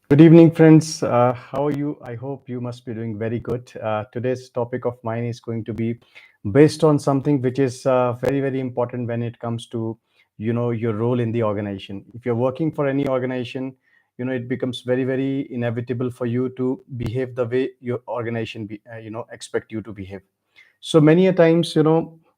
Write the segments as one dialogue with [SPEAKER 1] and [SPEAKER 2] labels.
[SPEAKER 1] Good evening, friends. How are you? I hope you must be doing very good. Today's topic of mine is going to be based on something which is very, very important when it comes to, your role in the organization. If you're working for any organization, it becomes very, very inevitable for you to behave the way your organization, expect you to behave. So many a times,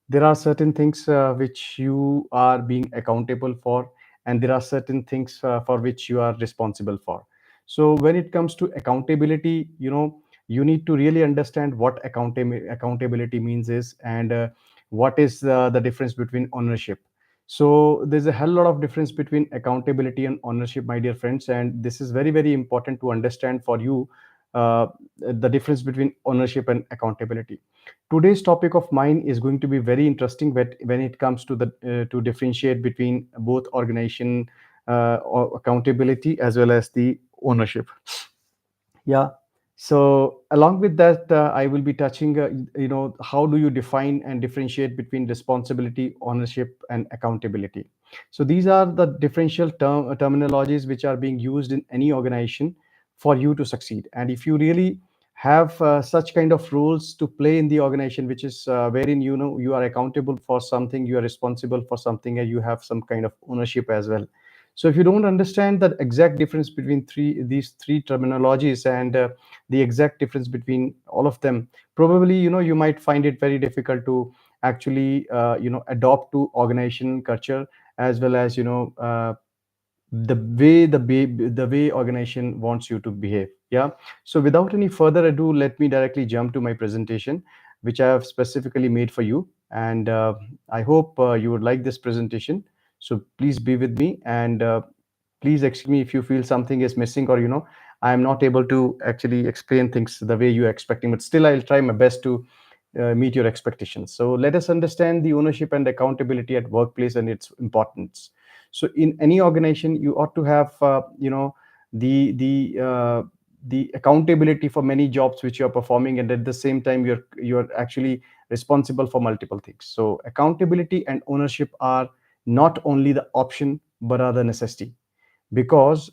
[SPEAKER 1] there are certain things which you are being accountable for, and there are certain things for which you are responsible for. So when it comes to accountability, you need to really understand what accountability means is, and what is the difference between ownership. So there's a hell lot of difference between accountability and ownership, my dear friends, and this is very, very important to understand for you, the difference between ownership and accountability. Today's topic of mine is going to be very interesting when it comes to the to differentiate between both organization or accountability as well as the ownership. Yeah. So along with that, I will be touching, how do you define and differentiate between responsibility, ownership, and accountability? So these are the differential terminologies which are being used in any organization for you to succeed. And if you really have such kind of roles to play in the organization, which is wherein you are accountable for something, you are responsible for something, and you have some kind of ownership as well. So if you don't understand the exact difference between these three terminologies, and the exact difference between all of them, probably you might find it very difficult to actually adopt to organization culture, as well as the way organization wants you to behave. Yeah. So without any further ado, let me directly jump to my presentation, which I have specifically made for you, and I hope you would like this presentation. So please be with me, and please excuse me if you feel something is missing, or I am not able to actually explain things the way you're expecting, but still I'll try my best to meet your expectations. So let us understand the ownership and accountability at workplace and its importance. So in any organization, you ought to have the the uh, the accountability for many jobs which you're performing, and at the same time you're actually responsible for multiple things. So accountability and ownership are not only the option but are the necessity, because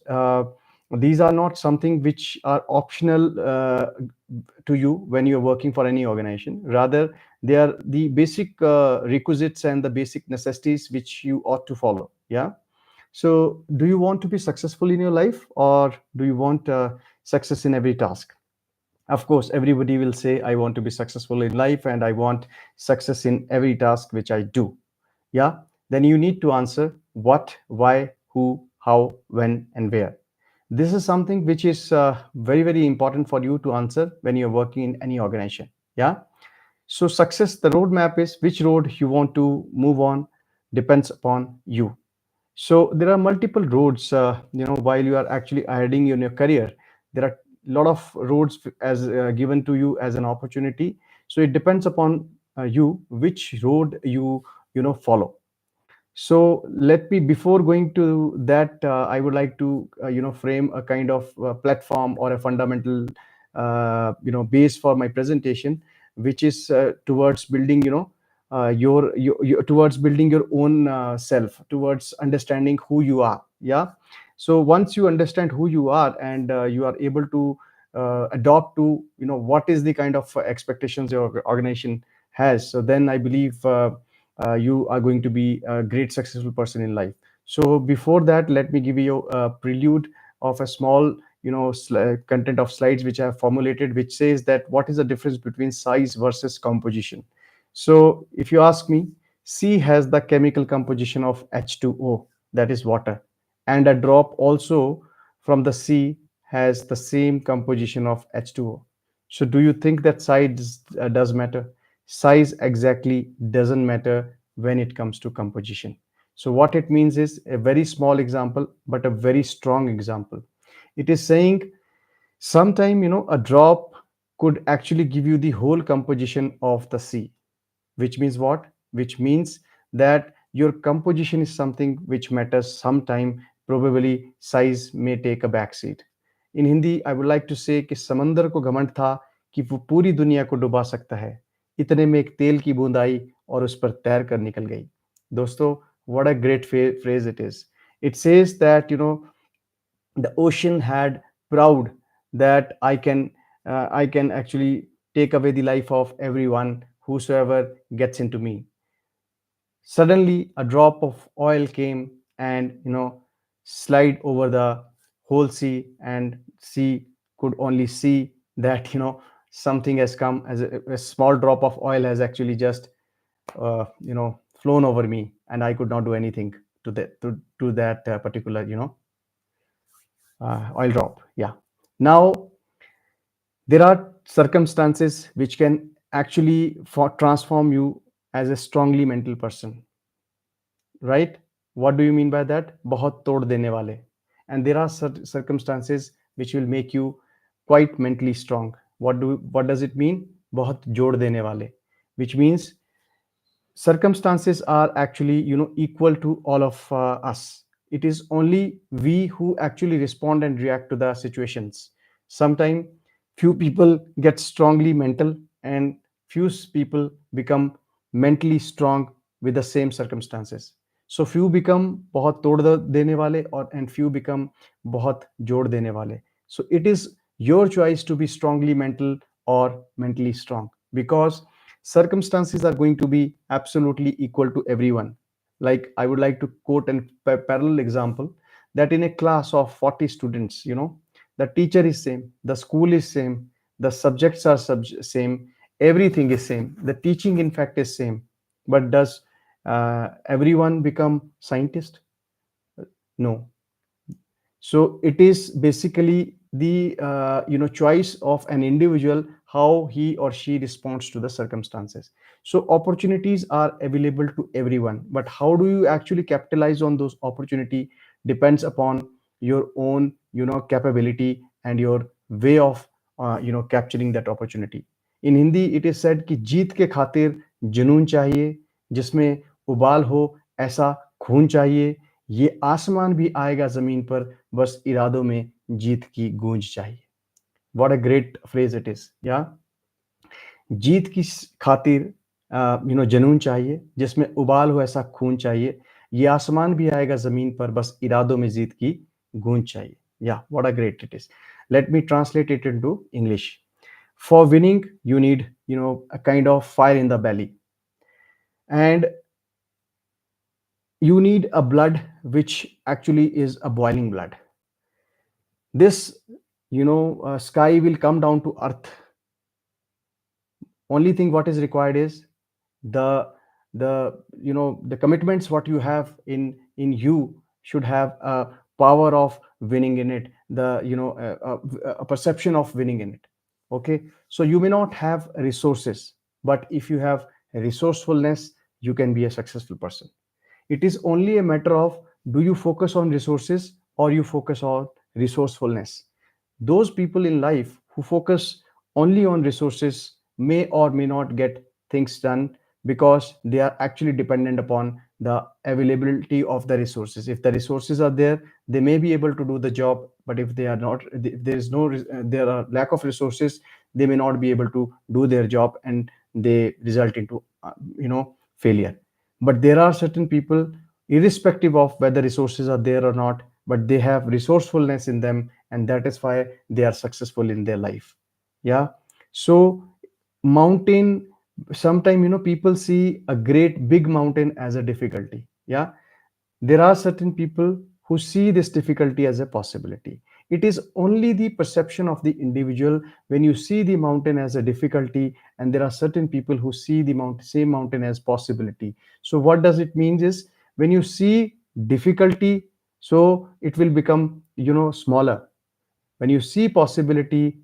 [SPEAKER 1] these are not something which are optional to you when you're working for any organization. Rather, they are the basic requisites and the basic necessities which you ought to follow. Yeah. So do you want to be successful in your life, or do you want success in every task? Of course, everybody will say, I want to be successful in life and I want success in every task which I do. Yeah. Then you need to answer what, why, who, how, when, and where. This is something which is very, very important for you to answer when you're working in any organization. Yeah. So success, the roadmap is which road you want to move on depends upon you. So there are multiple roads, while you are actually adding in your career, there are a lot of roads as given to you as an opportunity. So it depends upon you which road you follow. So let me, before going to that, I would like to, frame a kind of platform or a fundamental, base for my presentation, which is towards building, towards building your own self, towards understanding who you are. Yeah. So once you understand who you are, and you are able to adopt to, what is the kind of expectations your organization has, so then I believe you are going to be a great successful person in life. So before that, let me give you a prelude of a small content of slides which I have formulated, which says that what is the difference between size versus composition. So if you ask me, C has the chemical composition of H2O, that is water, and a drop also from the sea has the same composition of H2O. So do you think that size does matter? Size exactly doesn't matter when it comes to composition. So what it means is a very small example, but a very strong example. It is saying sometime, a drop could actually give you the whole composition of the sea. Which means what? Which means that your composition is something which matters sometime. Probably size may take a backseat. In Hindi, I would like to say कि समंदर को घमंड था कि वो पूरी दुनिया को डुबा सकता है, इतने में एक तेल की बूंद आई और उस पर तैर कर निकल गई. दोस्तों, what a great phrase it is. It says that the ocean had proud that I can actually take away the life of everyone whosoever gets into me. Suddenly, a drop of oil came and, slide over the whole sea, and sea could only see that, something has come, as a small drop of oil has actually just, flown over me, and I could not do anything to that particular, oil drop. Yeah. Now, there are circumstances which can actually transform you as a strongly mental person, right? What do you mean by that? बहुत तोड़ देने वाले. And there are circumstances which will make you quite mentally strong. What does it mean? बहुत जोड़ देने वाले, which means circumstances are actually, equal to all of us. It is only we who actually respond and react to the situations. Sometimes few people get strongly mental, and few people become mentally strong with the same circumstances. So few become बहुत तोड़ देने वाले, और and few become बहुत जोड़ देने वाले. So it is your choice to be strongly mental or mentally strong, because circumstances are going to be absolutely equal to everyone. Like, I would like to quote a parallel example, that in a class of 40 students, the teacher is same, the school is same, the subjects are same, everything is same, the teaching in fact is same. But does everyone become scientist? No. So it is basically the choice of an individual, how he or she responds to the circumstances. So opportunities are available to everyone, but how do you actually capitalize on those opportunity depends upon your own, capability, and your way of capturing that opportunity. In Hindi it is said कि जीत के खातिर जुनून चाहिए, जिसमें उबाल हो ऐसा खून चाहिए, ये आसमान भी आएगा जमीन पर, बस इरादों में जीत की गूंज चाहिए. What a great phrase it is. Yeah. जीत की खातिर जुनून चाहिए, जिसमें उबाल हो ऐसा खून चाहिए, ये आसमान भी आएगा जमीन पर, बस इरादों में जीत की गूंज चाहिए. Yeah, what a great it is. Let me translate it into English. For winning, you need, a kind of fire in the belly, and you need a blood which actually is a boiling blood. This, sky will come down to earth. Only thing what is required is the the commitments what you have in you should have a power of winning in it, the a perception of winning in it. Okay, so you may not have resources, but if you have resourcefulness, you can be a successful person. It is only a matter of, do you focus on resources or you focus on resourcefulness. Those people in life who focus only on resources may or may not get things done, because they are actually dependent upon the availability of the resources. If the resources are there, they may be able to do the job, but if they are not, if there is no there are lack of resources, they may not be able to do their job, and they result into failure. But there are certain people, irrespective of whether resources are there or not, but they have resourcefulness in them, and that is why they are successful in their life. Yeah. So mountain, sometimes people see a great big mountain as a difficulty. Yeah. There are certain people who see this difficulty as a possibility. It is only the perception of the individual. When you see the mountain as a difficulty, and there are certain people who see the same mountain as possibility. So what does it mean is, when you see difficulty, so it will become smaller. When you see possibility,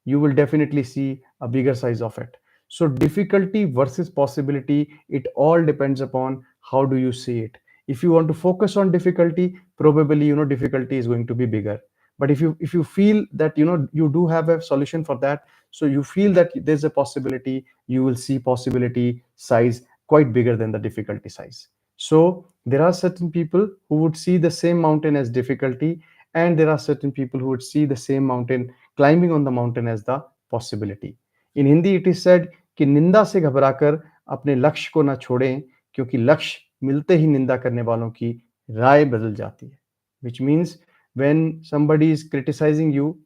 [SPEAKER 1] you will definitely see a bigger size of it. So difficulty versus possibility, it all depends upon how do you see it. If you want to focus on difficulty, probably difficulty is going to be bigger. But if you feel that you do have a solution for that, so you feel that there's a possibility, you will see possibility size quite bigger than the difficulty size. So there are certain people who would see the same mountain as difficulty, and there are certain people who would see the same mountain, climbing on the mountain, as the possibility. In Hindi it is said कि निंदा से घबराकर अपने लक्ष्य को ना छोड़ें, क्योंकि लक्ष्य मिलते ही निंदा करने वालों की राय बदल जाती है. Which means, when somebody is criticizing you,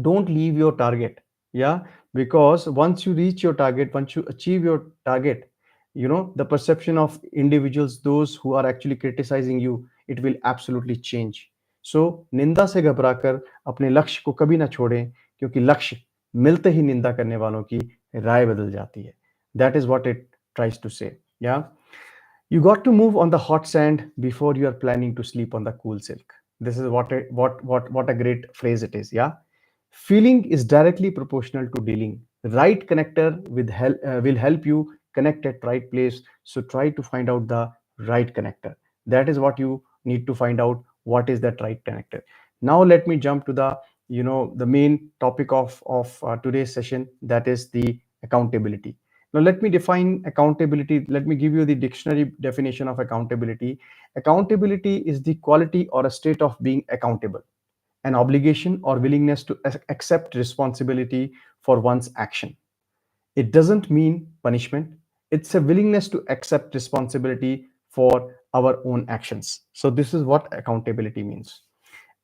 [SPEAKER 1] don't leave your target. Yeah, because once you reach your target, once you achieve your target, the perception of individuals, those who are actually criticizing you, it will absolutely change. So निंदा से घबराकर अपने लक्ष्य को कभी ना छोड़ें, क्योंकि लक्ष्य मिलते ही निंदा करने वालों की राय बदल जाती है. That is what it tries to say. Yeah, you got to move on the hot sand before you are planning to sleep on the cool silk. This is what a great phrase it is. Yeah, feeling is directly proportional to dealing. Right connector will help you connect at right place. So try to find out the right connector. That is what you need to find out. What is that right connector? Now let me jump to the main topic of today's session. That is the accountability. Now, let me define accountability. Let me give you the dictionary definition of accountability. Accountability is the quality or a state of being accountable, an obligation or willingness to accept responsibility for one's action. It doesn't mean punishment, it's a willingness to accept responsibility for our own actions. So, this is what accountability means.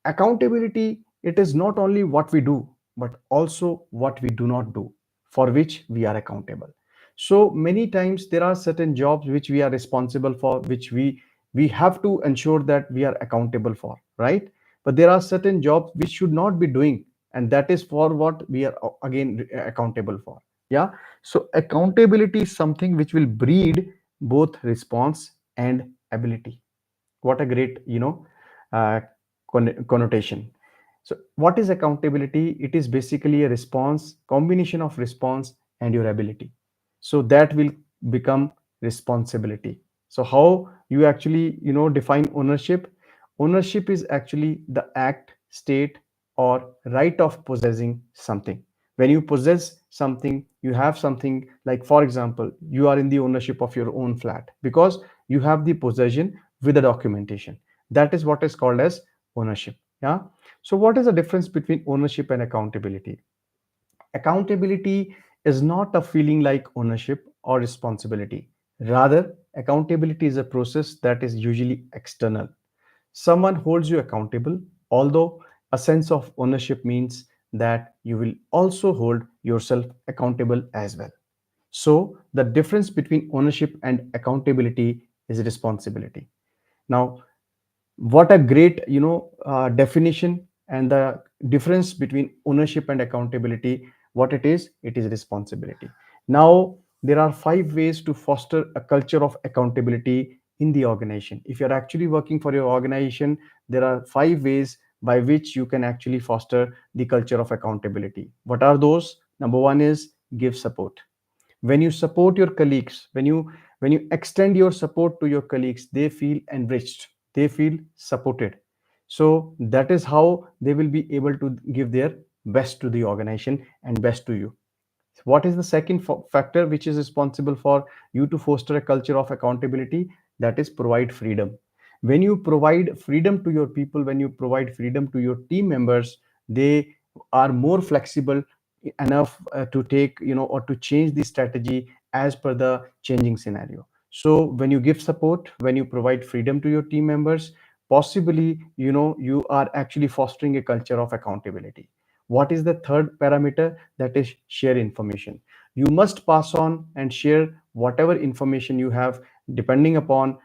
[SPEAKER 1] Accountability, it is not only what we do, but also what we do not do, for which we are accountable. So many times there are certain jobs which we are responsible for, which we have to ensure that we are accountable for, right? But there are certain jobs which should not be doing, and that is for what we are again accountable for. Yeah. So accountability is something which will breed both response and ability. What a great uh, connotation. So what is accountability? It is basically a response, combination of response and your ability. So that will become responsibility. So how you actually define ownership? Ownership is actually the act, state, or right of possessing something. When you possess something, you have something, like for example, you are in the ownership of your own flat because you have the possession with the documentation. That is what is called as ownership. Yeah. So what is the difference between ownership and accountability? Accountability is not a feeling like ownership or responsibility. Rather, accountability is a process that is usually external. Someone holds you accountable, although a sense of ownership means that you will also hold yourself accountable as well. So, the difference between ownership and accountability is responsibility. Now, what a great definition, and the difference between ownership and accountability, what it is responsibility. Now there are 5 ways to foster a culture of accountability in the organization. If you're actually working for your organization, there are 5 ways by which you can actually foster the culture of accountability. What are those? Number one is give support. When you support your colleagues, when you extend your support to your colleagues, they feel enriched, they feel supported. So that is how they will be able to give their best to the organization and best to you. What is the second factor which is responsible for you to foster a culture of accountability? That is provide freedom. When you provide freedom to your people, when you provide freedom to your team members, they are more flexible enough to take or to change the strategy as per the changing scenario. So when you give support, when you provide freedom to your team members, possibly you are actually fostering a culture of accountability. What is the third parameter? That is share information. You must pass on and share whatever information you have, depending upon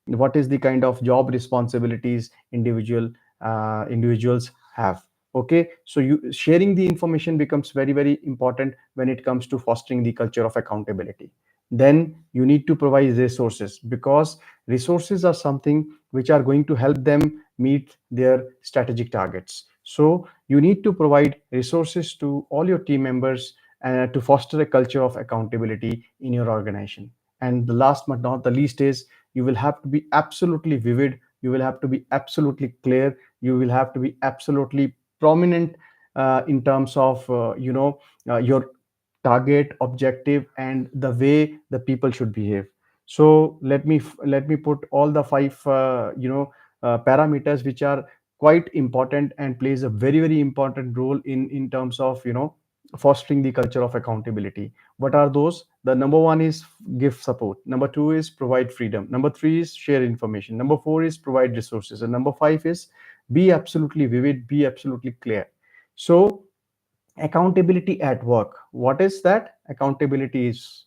[SPEAKER 1] what is the kind of job responsibilities individuals have. Okay, so you sharing the information becomes very very important when it comes to fostering the culture of accountability. Then you need to provide resources, because resources are something which are going to help them meet their strategic targets. So you need to provide resources to all your team members to foster a culture of accountability in your organization. And the last but not the least is, you will have to be absolutely vivid, you will have to be absolutely clear, you will have to be absolutely prominent in terms of your target, objective, and the way the people should behave. So let me put all the five parameters which are quite important and plays a very very important role in terms of fostering the culture of accountability. What are those? The number one is give support, number two is provide freedom, number three is share information, number four is provide resources, and number five is be absolutely vivid, be absolutely clear. So Accountability at work. What is that? Accountability is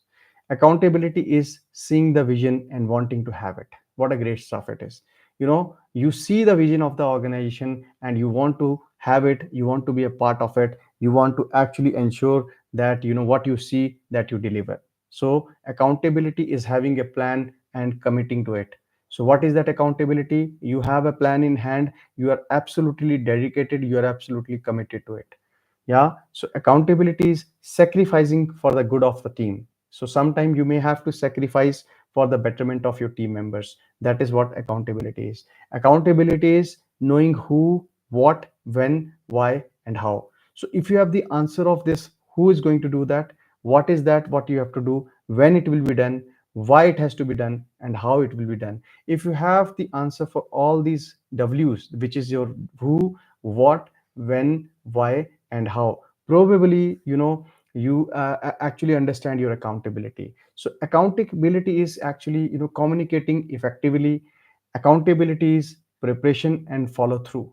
[SPEAKER 1] seeing the vision and wanting to have it. What a great stuff it is. You see the vision of the organization and you want to have it, you want to be a part of it, you want to actually ensure that what you see, that you deliver. So accountability is having a plan and committing to it. So what is that accountability? You have a plan in hand, you are absolutely dedicated, you are absolutely committed to it. Yeah, so accountability is sacrificing for the good of the team. So sometimes you may have to sacrifice for the betterment of your team members. That is what accountability is. Accountability is knowing who, what, when, why, and how. So if you have the answer of this, who is going to do that, what is that what you have to do, when it will be done, why it has to be done, and how it will be done. If you have the answer for all these w's, which is your who, what, when, why, and how, probably you actually understand your accountability. So accountability is actually communicating effectively. Accountability is preparation and follow through.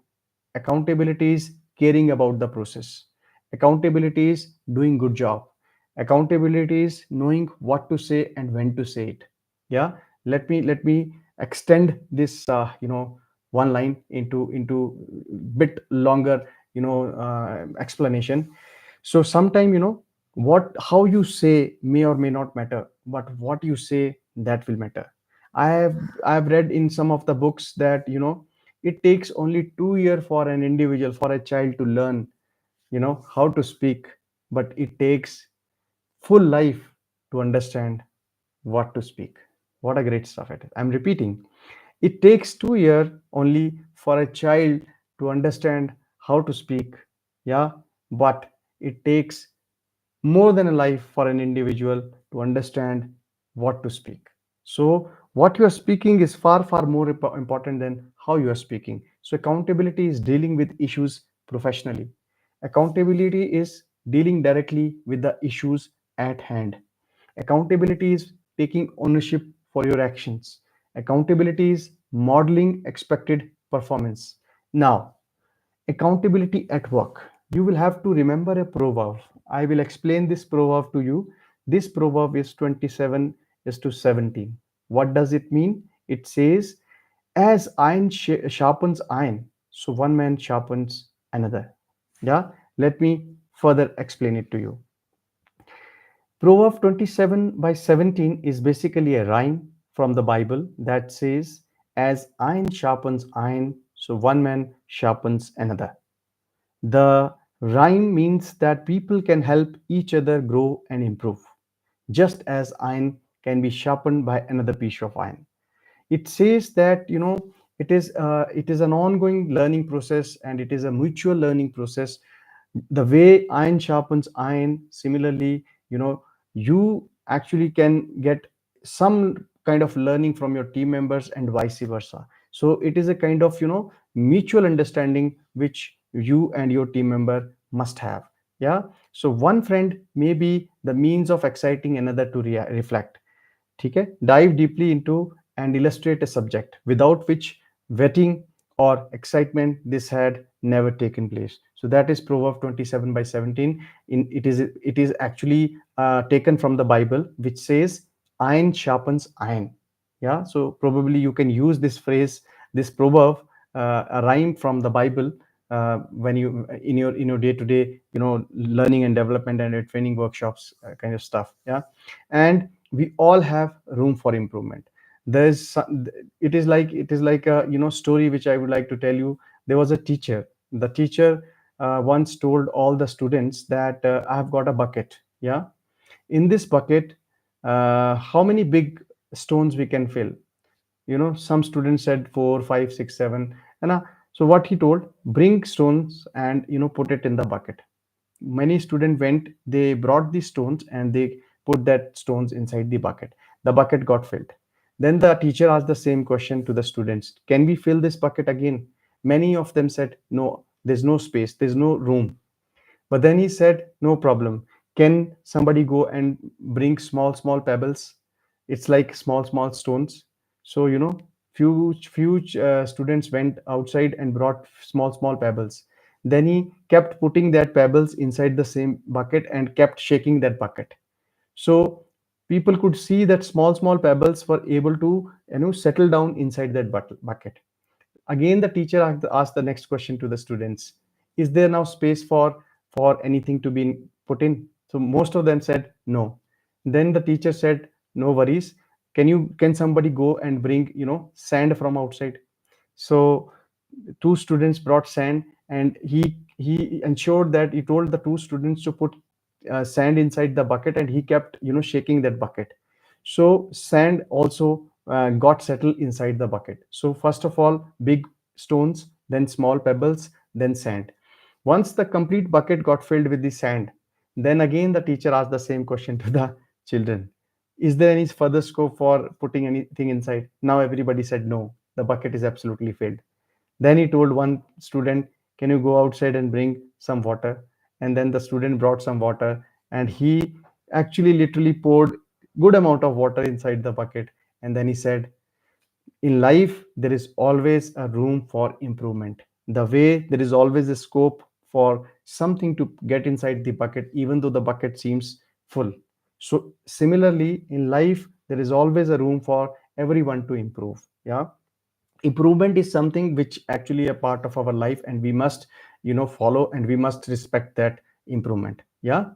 [SPEAKER 1] Accountability is caring about the process. Accountability is doing good job. Accountability is knowing what to say and when to say it. Yeah, let me extend this one line into bit longer explanation. So sometime what how you say may or may not matter, but what you say, that will matter. I have read in some of the books that it takes only 2 years for an individual, for a child to learn how to speak, but it takes full life to understand what to speak. What a great stuff it is. I'm repeating. It takes 2 years only for a child to understand how to speak. Yeah, but it takes more than a life for an individual to understand what to speak. So what you are speaking is far, far more important than how you are speaking. So accountability is dealing with issues professionally. Accountability is dealing directly with the issues at hand. Accountability is taking ownership for your actions. Accountability is modeling expected performance. Now, accountability at work. You will have to remember a proverb. I will explain this proverb to you. This proverb is 27 is to 17. What does it mean? It says, as iron sharpens iron, so one man sharpens another. Yeah, let me further explain it to you. Proverb 27 by 17 is basically a rhyme from the Bible that says, as iron sharpens iron, so one man sharpens another. The rhyme means that people can help each other grow and improve, just as iron can be sharpened by another piece of iron. It says that it is an ongoing learning process, and it is a mutual learning process. The way iron sharpens iron, similarly, you actually can get some kind of learning from your team members and vice versa. So it is a kind of mutual understanding which you and your team member must have. Yeah, so one friend may be the means of exciting another to reflect. ठीक है, dive deeply into and illustrate a subject without which vetting or excitement this had never taken place. So that is proverb 27 by 17. It is actually taken from the Bible, which says iron sharpens iron. Yeah, so probably you can use this phrase, this proverb, a rhyme from the Bible, when you in your day to day learning and development and training workshops, kind of stuff. Yeah, and we all have room for improvement. It is like a story which I would like to tell you. There was a teacher. The teacher once told all the students that I have got a bucket. Yeah, in this bucket, how many big stones we can fill? Some students said 4, 5, 6, 7. And so what he told, bring stones and put it in the bucket. Many students went, they brought the stones and they put that stones inside the bucket. The bucket got filled. Then the teacher asked the same question to the students, can we fill this bucket again? Many of them said, no, there's no space, there's no room. But then he said, no problem, can somebody go and bring small small pebbles? It's like small small stones. So few students went outside and brought small small pebbles. Then he kept putting that pebbles inside the same bucket and kept shaking that bucket. So people could see that small pebbles were able to settle down inside that bucket. Again, the teacher asked the next question to the students: is there now space for anything to be put in? So most of them said no. Then the teacher said, no worries, can somebody go and bring sand from outside? So two students brought sand, and he ensured that he told the two students to put sand inside the bucket, and he kept shaking that bucket. So sand also got settled inside the bucket. So first of all, big stones, then small pebbles, then sand. Once the complete bucket got filled with the sand, then again the teacher asked the same question to the children: is there any further scope for putting anything inside? Now everybody said no, the bucket is absolutely filled. Then he told one student, can you go outside and bring some water? And then the student brought some water, and he actually literally poured good amount of water inside the bucket. And then he said, in life, there is always a room for improvement. The way there is always a scope for something to get inside the bucket, even though the bucket seems full. So similarly, in life, there is always a room for everyone to improve. Yeah, improvement is something which actually a part of our life, and we must follow, and we must respect that improvement. Yeah.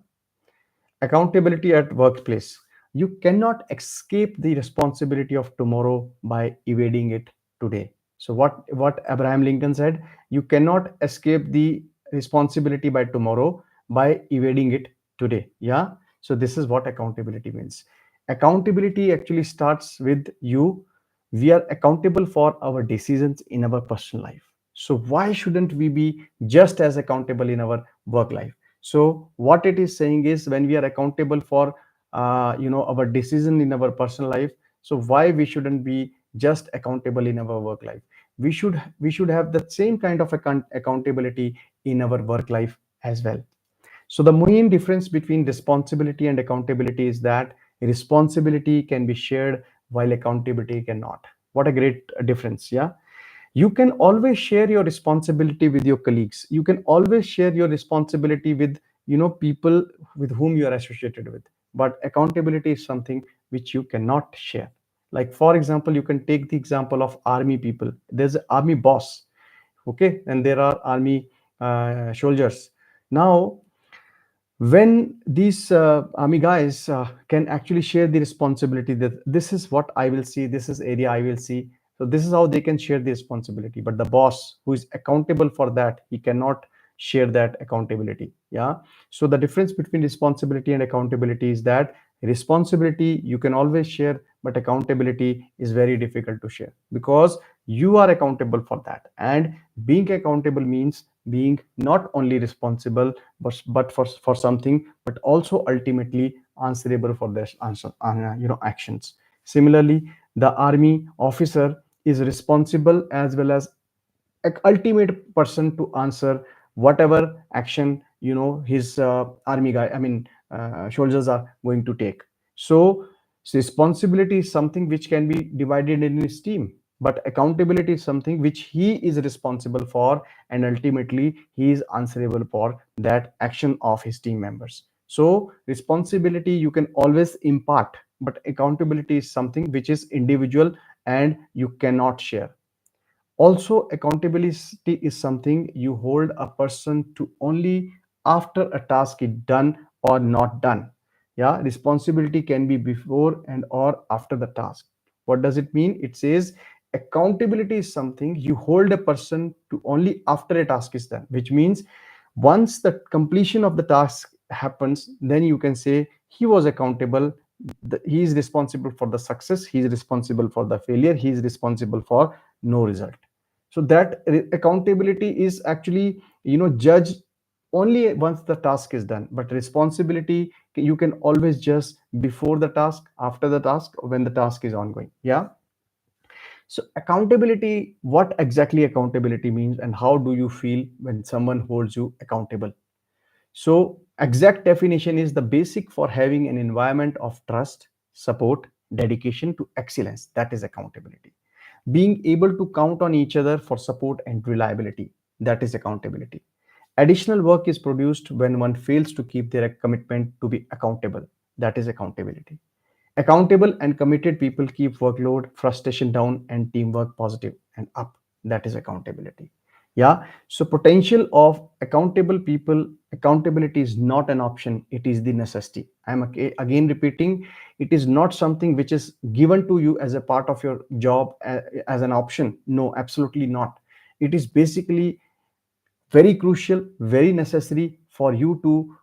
[SPEAKER 1] Accountability at workplace. You cannot escape the responsibility of tomorrow by evading it today. So what Abraham Lincoln said: you cannot escape the responsibility by tomorrow by evading it today. Yeah. So this is what accountability means. Accountability actually starts with you. We are accountable for our decisions in our personal life. So why shouldn't we be just as accountable in our work life? So what it is saying is, when we are accountable for our decision in our personal life, so why we shouldn't be just accountable in our work life? We should have the same kind of accountability in our work life as well. So the main difference between responsibility and accountability is that responsibility can be shared while accountability cannot. What a great difference. Yeah. You can always share your responsibility with your colleagues. You can always share your responsibility with people with whom you are associated with. But accountability is something which you cannot share. Like for example, you can take the example of army people. There's an army boss, okay, and there are army soldiers. Now when these army guys can actually share the responsibility, that this is what I will see, this is area I will see, so this is how they can share the responsibility. But the boss who is accountable for that, he cannot share that accountability. Yeah. So the difference between responsibility and accountability is that responsibility you can always share, but accountability is very difficult to share, because you are accountable for that. And being accountable means being not only responsible, but for something, but also ultimately answerable for their answer actions. Similarly, the army officer is responsible as well as ultimate person to answer whatever action his army guy, I mean soldiers are going to take. So responsibility is something which can be divided in his team, but accountability is something which he is responsible for, and ultimately he is answerable for that action of his team members. So responsibility you can always impart, but accountability is something which is individual and you cannot share. Also, accountability is something you hold a person to only after a task is done or not done. Yeah, responsibility can be before and or after the task. What does it mean? It says accountability is something you hold a person to only after a task is done, which means once the completion of the task happens, then you can say he was accountable. He is responsible for the success, he is responsible for the failure, he is responsible for no result. So that accountability is actually judged only once the task is done, but responsibility you can always judge before the task, after the task, or when the task is ongoing. Yeah. So accountability, what exactly accountability means, and how do you feel when someone holds you accountable? So exact definition is the basic for having an environment of trust, support, dedication to excellence. That is accountability. Being able to count on each other for support and reliability. That is accountability. Additional work is produced when one fails to keep their commitment to be accountable. That is accountability. Accountable and committed people keep workload, frustration down, and teamwork positive and up. That is accountability. Yeah. So, potential of accountable people, accountability is not an option, it is the necessity. I'm again repeating, it is not something which is given to you as a part of your job as an option. No, absolutely not. It is basically very crucial, very necessary for you to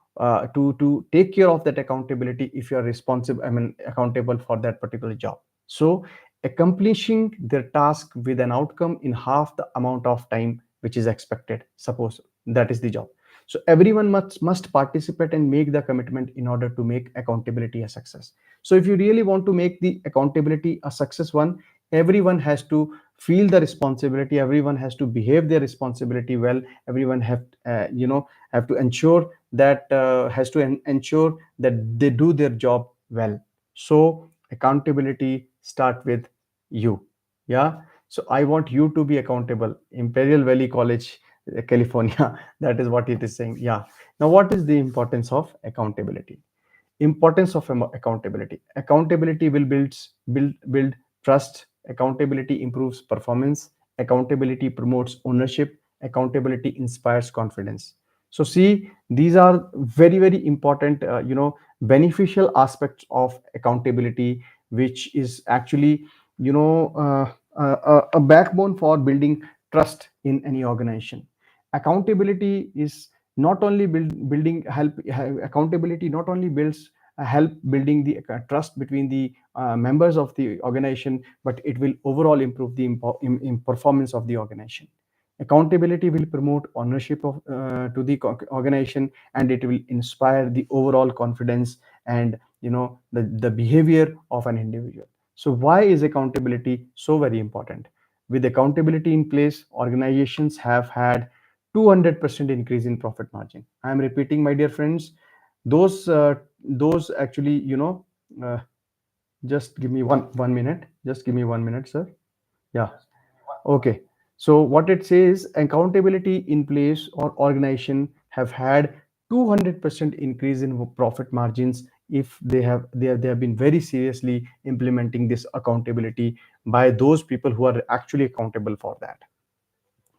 [SPEAKER 1] take care of that accountability if you are responsible, I mean accountable for that particular job. So accomplishing their task with an outcome in half the amount of time which is expected, suppose that is the job. So everyone must participate and make the commitment in order to make accountability a success. So if you really want to make the accountability a success one, everyone has to feel the responsibility, everyone has to behave their responsibility well, everyone have to ensure that has to ensure that they do their job well. So accountability start with you. Yeah. So I want you to be accountable. Imperial Valley College, California. That is what it is saying. Yeah. Now what is the importance of accountability? Importance of accountability. Accountability will build trust. Accountability improves performance. Accountability promotes ownership. Accountability inspires confidence. So see, these are very important beneficial aspects of accountability, which is actually you know a backbone for building trust in any organization. Accountability is not only building help accountability not only builds help building the trust between the members of the organization, but it will overall improve the performance of the organization. Accountability will promote ownership of to the organization, and it will inspire the overall confidence and the behavior of an individual. So why is accountability so very important? With accountability in place, organizations have had 200% increase in profit margin. I am repeating, my dear friends, those actually uh, just give me one minute, just give me 1 minute, sir. Yeah. Okay. So what it says, accountability in place or organization have had 200% increase in profit margins if they have been very seriously implementing this accountability by those people who are actually accountable for that.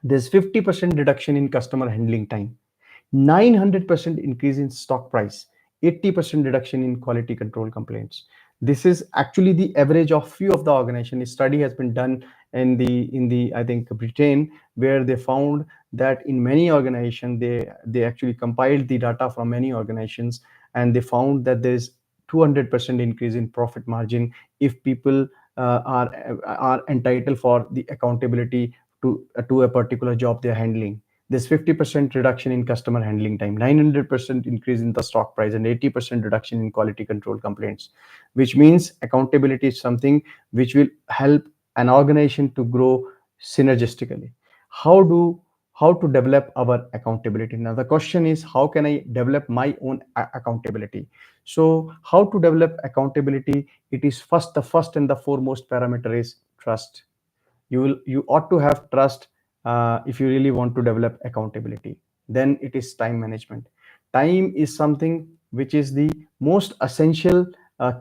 [SPEAKER 1] There's 50% reduction in customer handling time, 900% increase in stock price, 80% reduction in quality control complaints. This is actually the average of few of the organization. A study has been done in the I think Britain, where they found that in many organizations they actually compiled the data from many organizations, and they found that there's 200% increase in profit margin if people are entitled for the accountability to a particular job they're handling. There's 50% reduction in customer handling time, 900% increase in the stock price, and 80% reduction in quality control complaints, which means accountability is something which will help an organization to grow synergistically. How do how to develop our accountability? Now the question is, how can I develop my own accountability? So how to develop accountability? It is the first and the foremost parameter is trust. You ought to have trust if you really want to develop accountability. Then it is time management. Time is something which is the most essential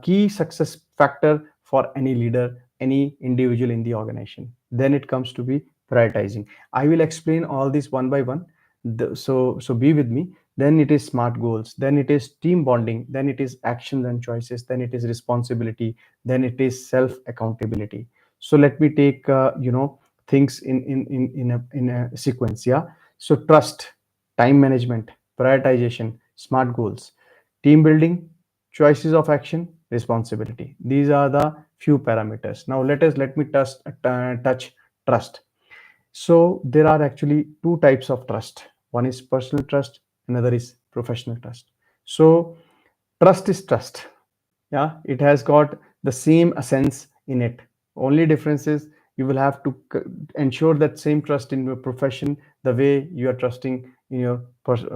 [SPEAKER 1] key success factor for any leader, any individual in the organization. Then it comes to be prioritizing. I will explain all this one by one. So be with me. Then it is smart goals, then it is team bonding, then it is actions and choices, then it is responsibility, then it is self accountability. So let me take things in a sequence. Yeah. So trust, time management, prioritization, smart goals, team building, choices of action, responsibility. These are the few parameters. Now let me touch trust. So there are actually two types of trust. One is personal trust, another is professional trust. So trust is trust. Yeah, it has got the same essence in it. Only difference is you will have to ensure that same trust in your profession the way you are trusting in your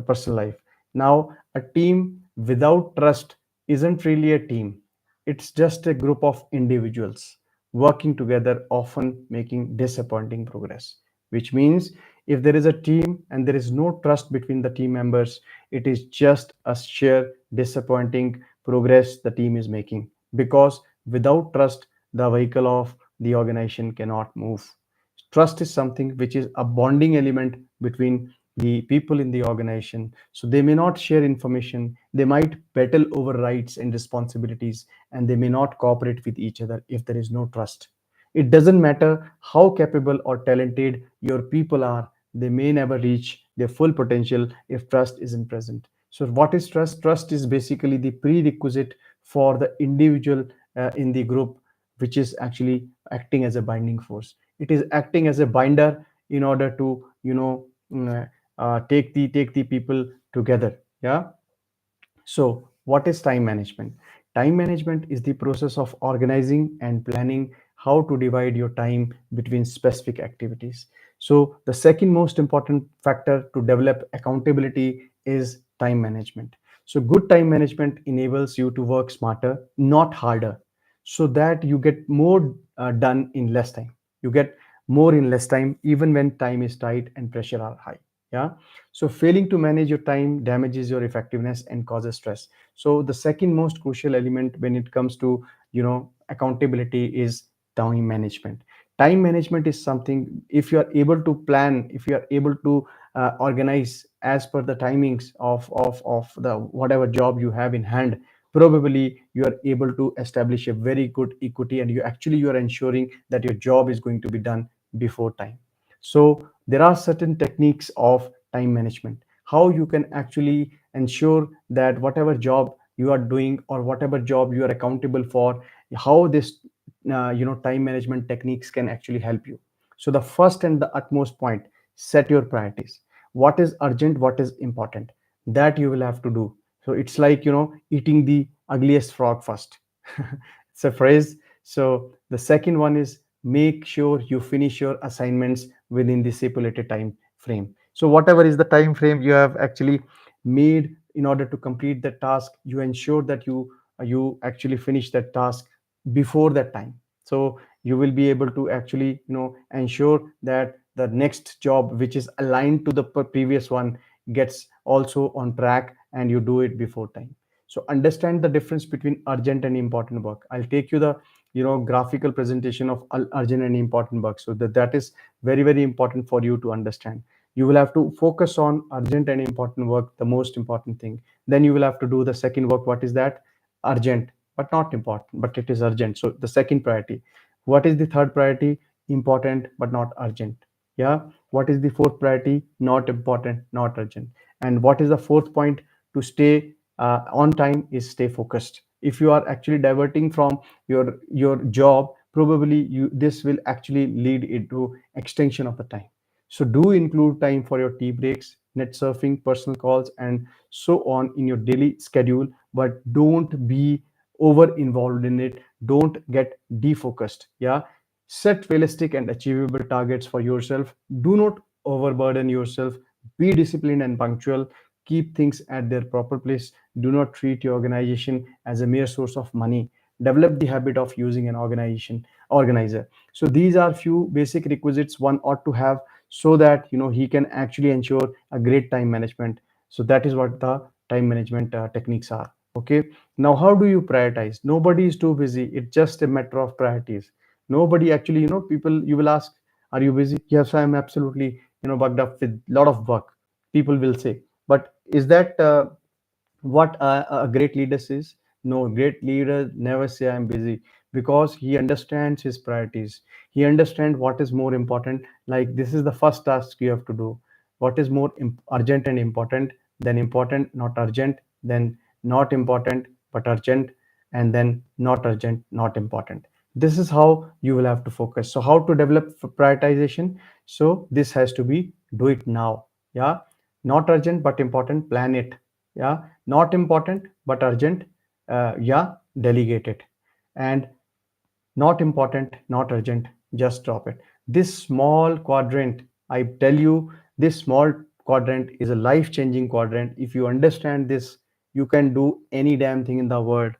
[SPEAKER 1] personal life. Now a team without trust isn't really a team, it's just a group of individuals working together, often making disappointing progress. Which means If there is a team and there is no trust between the team members, it is just a sheer disappointing progress the team is making, because without trust, the vehicle of the organization cannot move. Trust is something which is a bonding element between the people in the organization. So they may not share information, they might battle over rights and responsibilities, and they may not cooperate with each other if there is no trust. It doesn't matter how capable or talented your people are, they may never reach their full potential if trust isn't present. So, what is trust? Trust is basically the prerequisite for the individual in the group, which is actually acting as a binding force. It is acting as a binder in order to, take the people together. Yeah. So, what is time management? Time management is the process of organizing and planning how to divide your time between specific activities. So, the second most important factor to develop accountability is time management. So, good time management enables you to work smarter, not harder, so that you get more done in less time. You get more in less time, even when time is tight and pressure are high. Yeah. So failing to manage your time damages your effectiveness and causes stress. So the second most crucial element when it comes to, accountability is time management. Time management is something, if you are able to plan, if you are able to organize as per the timings of the whatever job you have in hand, probably you are able to establish a very good equity, and you are ensuring that your job is going to be done before time. So there are certain techniques of time management, how you can actually ensure that whatever job you are doing or whatever job you are accountable for, how this time management techniques can actually help you. So the first and the utmost point, set your priorities. What is urgent, what is important, that you will have to do. So it's like, eating the ugliest frog first. It's a phrase. So the second one is, make sure you finish your assignments within the stipulated time frame. So whatever is the time frame you have actually made in order to complete the task, you ensure that you actually finish that task before that time. So you will be able to actually, ensure that the next job which is aligned to the previous one gets also on track, and you do it before time. So understand the difference between urgent and important work. I'll take you the, graphical presentation of urgent and important work, so that is very very important for you to understand. You will have to focus on urgent and important work, the most important thing. Then you will have to do the second work. What is that? Urgent but not important, but it is urgent, so the second priority. What is the third priority? Important but not urgent. Yeah. What is the fourth priority? Not important, not urgent. And what is the fourth point to stay on time is stay focused. If you are actually diverting from your job, probably you this will actually lead into extension of the time. So do include time for your tea breaks, net surfing, personal calls, and so on in your daily schedule, but don't be over involved in it. Don't get defocused. Yeah. Set realistic and achievable targets for yourself. Do not overburden yourself. Be disciplined and punctual. Keep things at their proper place. Do not treat your organization as a mere source of money. Develop the habit of using an organizer. So these are few basic requisites one ought to have, so that he can actually ensure a great time management. So that is what the time management techniques are. Okay. Now, how do you prioritize? Nobody is too busy. It's just a matter of priorities. Nobody actually, people, you will ask, are you busy? Yes, I am absolutely, bugged up with a lot of work. People will say, but is that what a great leader says? No, great leader never say I'm busy, because he understands his priorities. He understands what is more important. Like, this is the first task you have to do. What is more urgent and important, then important, not urgent, then not important but urgent, and then not urgent, not important. This is how you will have to focus. So how to develop prioritization? So this has to be, do it now. Yeah. Not urgent but important, plan it. Yeah. Not important but urgent, yeah, delegate it. And not important, not urgent, just drop it. This small quadrant, I tell you, this small quadrant is a life changing quadrant. If you understand this, you can do any damn thing in the world.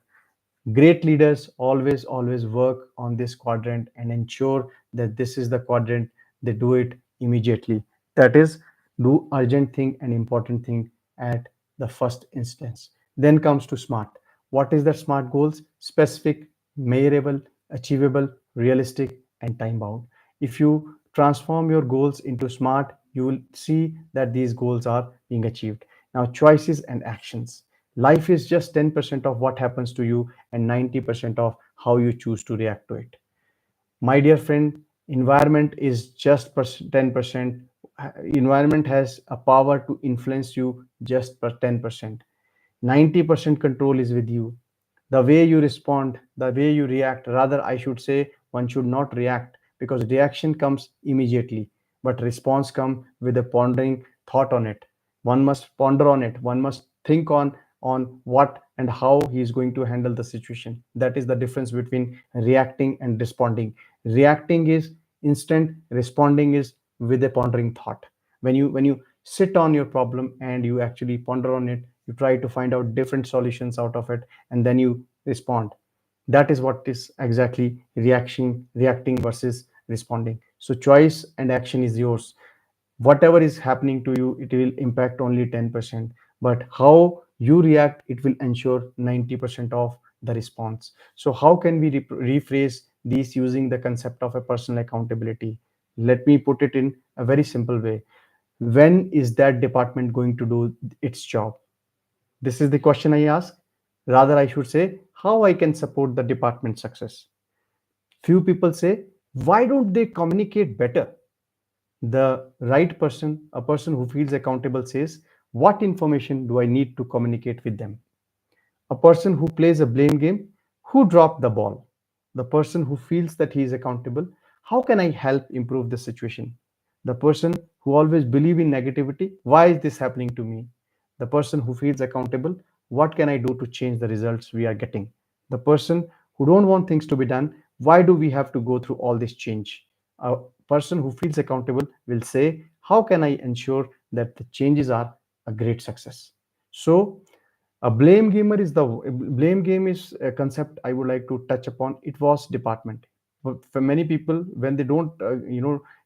[SPEAKER 1] Great leaders always work on this quadrant and ensure that this is the quadrant. They do it immediately. That is, do urgent thing and important thing at the first instance. Then comes to smart. What is that smart goals? Specific, measurable, achievable, realistic, and time bound. If you transform your goals into smart, you will see that these goals are being achieved. Now, choices and actions. Life is just 10% of what happens to you and 90% of how you choose to react to it. My dear friend, environment is just 10%. Environment has a power to influence you just per 10%. 90% control is with you. The way you respond, the way you react, rather I should say one should not react, because reaction comes immediately, but response comes with a pondering thought on it. One must ponder on it. One must think on what and how he is going to handle the situation. That is the difference between reacting and responding. Reacting is instant, responding is with a pondering thought. When you sit on your problem and you actually ponder on it, you try to find out different solutions out of it, and then you respond. That is what is exactly reacting versus responding. So choice and action is yours. Whatever is happening to you, it will impact only 10%, but how you react, it will ensure 90% of the response. So how can we rephrase these using the concept of a personal accountability? Let me put it in a very simple way. When is that department going to do its job? This is the question I ask. Rather, I should say, how I can support the department's success. Few people say, why don't they communicate better? The right person, a person who feels accountable, says, what information do I need to communicate with them? A person who plays a blame game, who dropped the ball? The person who feels that he is accountable, how can I help improve the situation? The person who always believe in negativity, why is this happening to me? The person who feels accountable, what can I do to change the results we are getting? The person who don't want things to be done, why do we have to go through all this change? A person who feels accountable will say, how can I ensure that the changes are a great success? So a blame game is a concept I would like to touch upon. It was department. For many people, when they don't,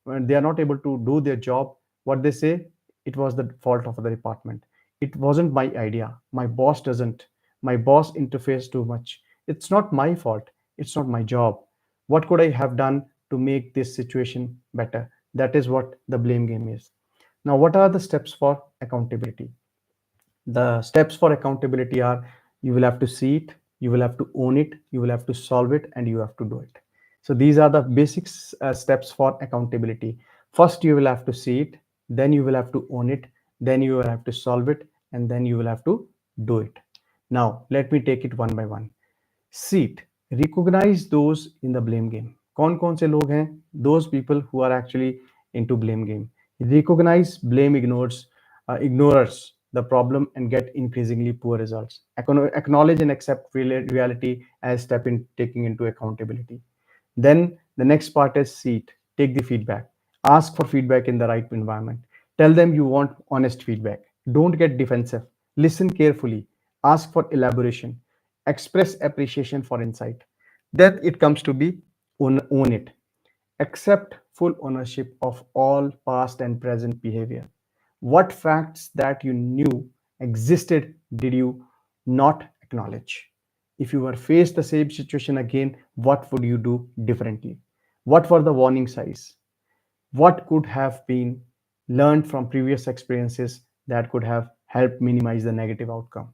[SPEAKER 1] when they are not able to do their job, what they say, it was the fault of the department. It wasn't my idea. My boss doesn't. My boss interferes too much. It's not my fault. It's not my job. What could I have done to make this situation better? That is what the blame game is. Now, what are the steps for accountability? The steps for accountability are: you will have to see it, you will have to own it, you will have to solve it, and you have to do it. So these are the basic steps for accountability. First, you will have to see it, then you will have to own it, then you will have to solve it, and then you will have to do it. Now, let me take it one by one. Seat, recognize those in the blame game. कौन कौन से लोग हैं? Those people who are actually into blame game. Recognize blame ignorers the problem and get increasingly poor results. Acknowledge and accept reality as step in taking into accountability. Then the next part is seat. Take the feedback. Ask for feedback in the right environment. Tell them you want honest feedback. Don't get defensive. Listen carefully. Ask for elaboration. Express appreciation for insight. Then it comes to be own it. Accept full ownership of all past and present behavior. What facts that you knew existed did you not acknowledge? If you were faced the same situation again, what would you do differently? What were the warning signs? What could have been learned from previous experiences that could have helped minimize the negative outcome?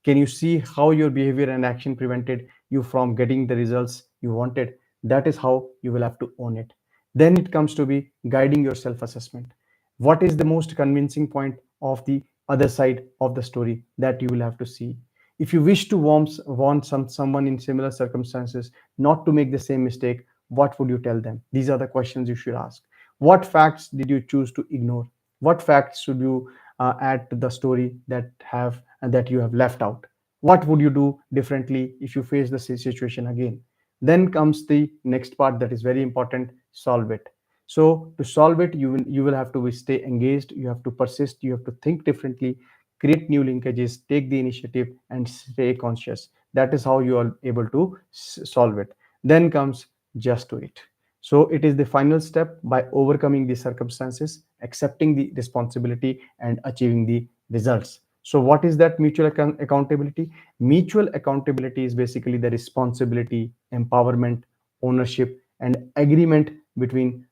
[SPEAKER 1] Can you see how your behavior and action prevented you from getting the results you wanted? That is how you will have to own it. Then it comes to be guiding your self assessment. What is the most convincing point of the other side of the story that you will have to see? If you wish to warn someone in similar circumstances not to make the same mistake, what would you tell them? These are the questions you should ask. What facts did you choose to ignore? What facts should you add to the story that you have left out? What would you do differently if you face the situation again? Then comes the next part that is very important: solve it. So to solve it, you will have to stay engaged. You have to persist. You have to think differently, create new linkages, take the initiative, and stay conscious. That is how you are able to solve it. Then comes just do it. So it is the final step. By overcoming these circumstances, accepting the responsibility and achieving the results. So what is that mutual accountability? Mutual accountability is basically the responsibility, empowerment, ownership, and agreement between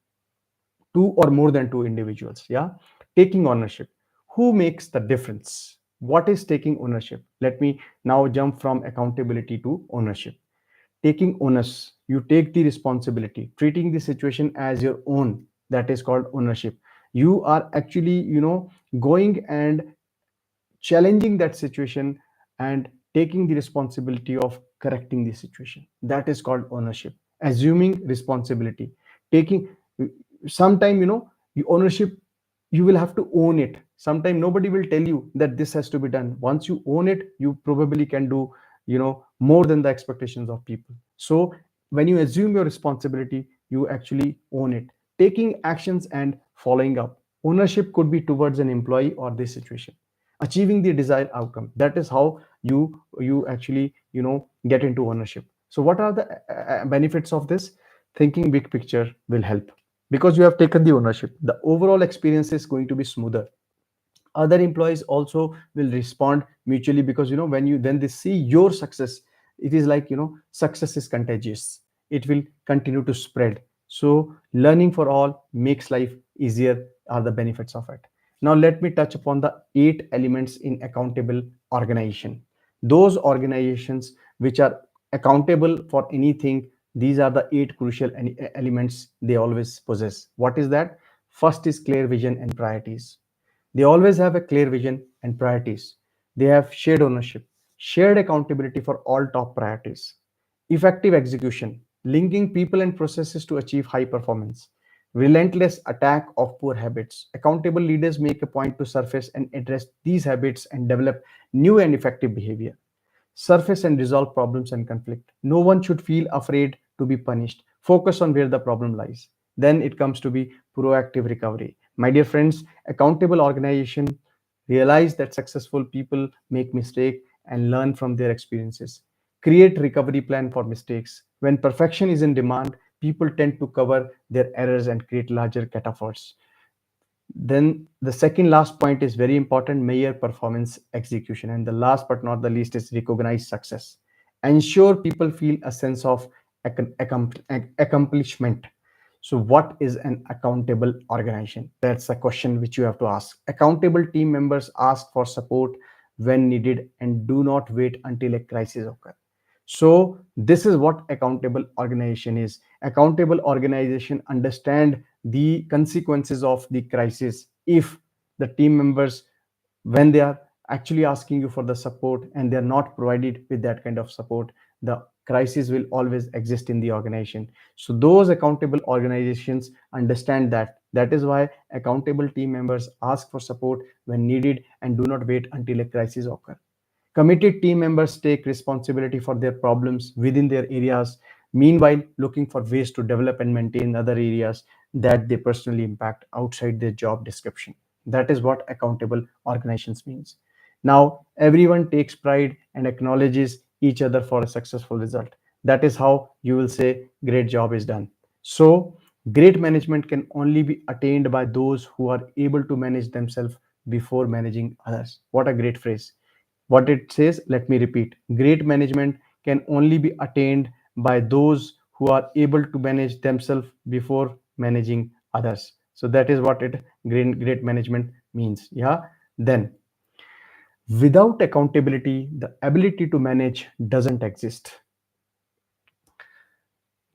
[SPEAKER 1] two or more than two individuals. Yeah. Taking ownership. Who makes the difference? What is taking ownership? Let me now jump from accountability to ownership. Taking onus, you take the responsibility, treating the situation as your own. That is called ownership. You are actually, going and challenging that situation and taking the responsibility of correcting the situation. That is called ownership. Assuming responsibility, taking sometime, the ownership, you will have to own it. Sometime nobody will tell you that this has to be done. Once you own it, you probably can do, more than the expectations of people. So when you assume your responsibility, you actually own it. Taking actions and following up. Ownership could be towards an employee or this situation, achieving the desired outcome. That is how you actually, get into ownership. So what are the benefits of this? Thinking big picture will help, because you have taken the ownership. The overall experience is going to be smoother. Other employees also will respond mutually, because when they see your success, it is like, success is contagious. It will continue to spread. So learning for all makes life easier are the benefits of it. Now let me touch upon the 8 elements in accountable organization. Those organizations which are accountable for anything, these are the 8 crucial elements they always possess. What is that? First is clear vision and priorities. They always have a clear vision and priorities. They have shared ownership, shared accountability for all top priorities, effective execution, linking people and processes to achieve high performance, relentless attack of poor habits. Accountable leaders make a point to surface and address these habits and develop new and effective behavior. Surface and resolve problems and conflict. No one should feel afraid to be punished. Focus on where the problem lies. Then it comes to be proactive recovery. My dear friends, accountable organization realize that successful people make mistake and learn from their experiences. Create recovery plan for mistakes. When perfection is in demand, people tend to cover their errors and create larger catapults. Then the second last point is very important: measure performance execution. And the last but not the least is recognize success. Ensure people feel a sense of accomplishment. So what is an accountable organization? That's a question which you have to ask. Accountable team members ask for support when needed and do not wait until a crisis occurs. So this is what accountable organization is. Accountable organization understand the consequences of the crisis. If the team members, when they are actually asking you for the support and they are not provided with that kind of support, the crisis will always exist in the organization. So those accountable organizations understand that. That is why accountable team members ask for support when needed and do not wait until a crisis occurs. Committed team members take responsibility for their problems within their areas, meanwhile, looking for ways to develop and maintain other areas that they personally impact outside their job description. That is what accountable organizations means. Now, everyone takes pride and acknowledges each other for a successful result. That is how you will say, great job is done. So, great management can only be attained by those who are able to manage themselves before managing others. What a great phrase. What it says, let me repeat: great management can only be attained by those who are able to manage themselves before managing others. So that is what it great management means. Yeah. Then without accountability, the ability to manage doesn't exist.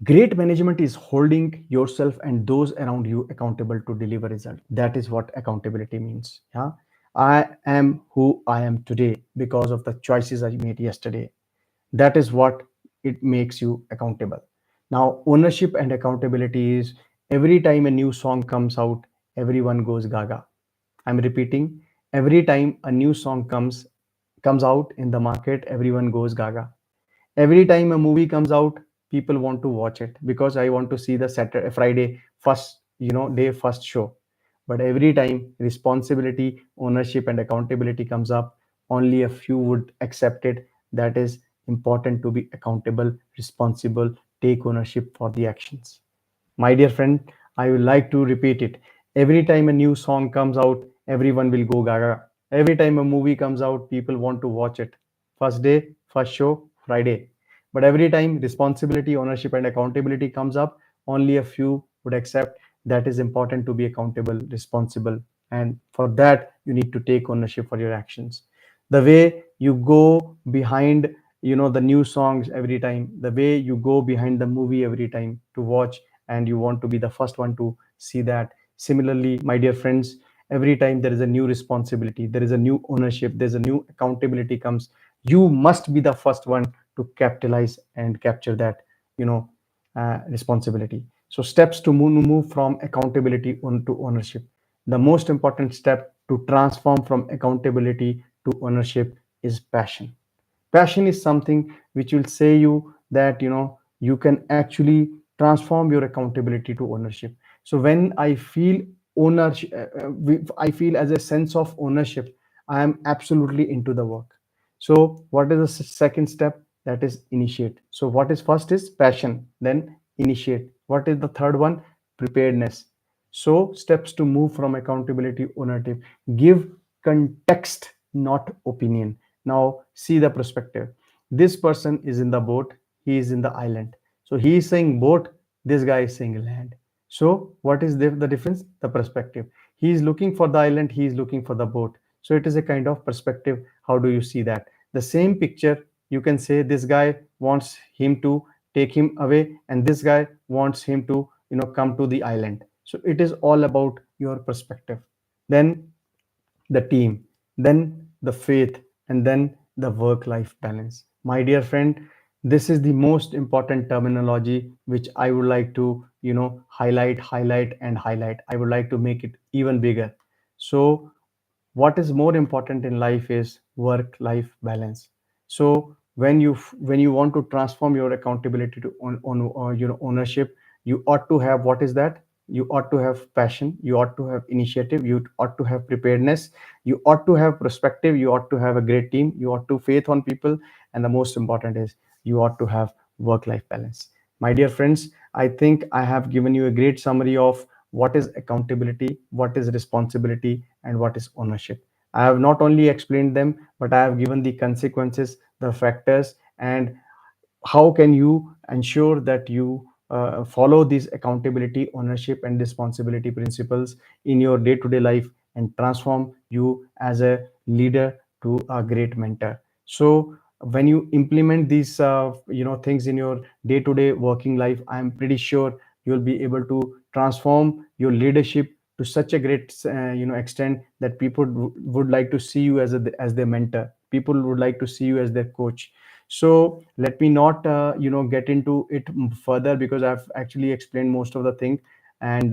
[SPEAKER 1] Great management is holding yourself and those around you accountable to deliver result. That is what accountability means. Yeah. I am who I am today because of the choices I made yesterday. That is what it makes you accountable. Now, ownership and accountability is: every time a new song comes out, everyone goes gaga. I'm repeating: every time a new song comes out in the market, everyone goes gaga. Every time a movie comes out, people want to watch it because I want to see the Saturday Friday first, day first show. But every time responsibility, ownership, and accountability comes up, only a few would accept it. That is important: to be accountable, responsible, take ownership for the actions. My dear friend, I would like to repeat it: Every time a new song comes out, everyone will go gaga. Every time a movie comes out, people want to watch it. First day, first show, Friday. But every time responsibility, ownership, and accountability comes up, only a few would accept that is important to be accountable, responsible, and for that you need to take ownership for your actions. The way you go behind, the new songs every time, the way you go behind the movie every time to watch, and you want to be the first one to see that. Similarly, my dear friends, every time there is a new responsibility, there is a new ownership, there's a new accountability comes, you must be the first one to capitalize and capture that, you know responsibility. So steps to move from accountability on to ownership. The most important step to transform from accountability to ownership is passion. Passion is something which will say you that you can actually transform your accountability to ownership. So when I feel ownership, I feel as a sense of ownership, I am absolutely into the work. So what is the second step? That is initiate. So what is first is passion, then initiate. What is the third one? Preparedness. So steps to move from accountability to ownership: give context, not opinion. Now see the perspective. This person is in the boat, he is in the island. So he is saying boat, this guy is saying land. So what is the difference? The perspective. He is looking for the island, he is looking for the boat. So it is a kind of perspective. How do you see that? The same picture, you can say this guy wants him to take him away, and this guy wants him to come to the island. So it is all about your perspective. Then the team, then the faith, and then the work life balance. My dear friend, this is the most important terminology which I would like to, highlight and highlight. I would like to make it even bigger. So what is more important in life is work life balance. So when you want to transform your accountability to ownership, you ought to have, what is that? You ought to have passion, you ought to have initiative, you ought to have preparedness, you ought to have perspective, you ought to have a great team, you ought to faith on people, and the most important is you ought to have work life balance. My dear friends, I think I have given you a great summary of what is accountability, what is responsibility, and what is ownership. I have not only explained them, but I have given the consequences, the factors, and how can you ensure that you follow these accountability, ownership, and responsibility principles in your day-to-day life and transform you as a leader to a great mentor. So when you implement these things in your day-to-day working life, I am pretty sure you'll be able to transform your leadership to such a great extent that people would like to see you as their mentor. People would like to see you as their coach. So let me not get into it further, because I've actually explained most of the thing. And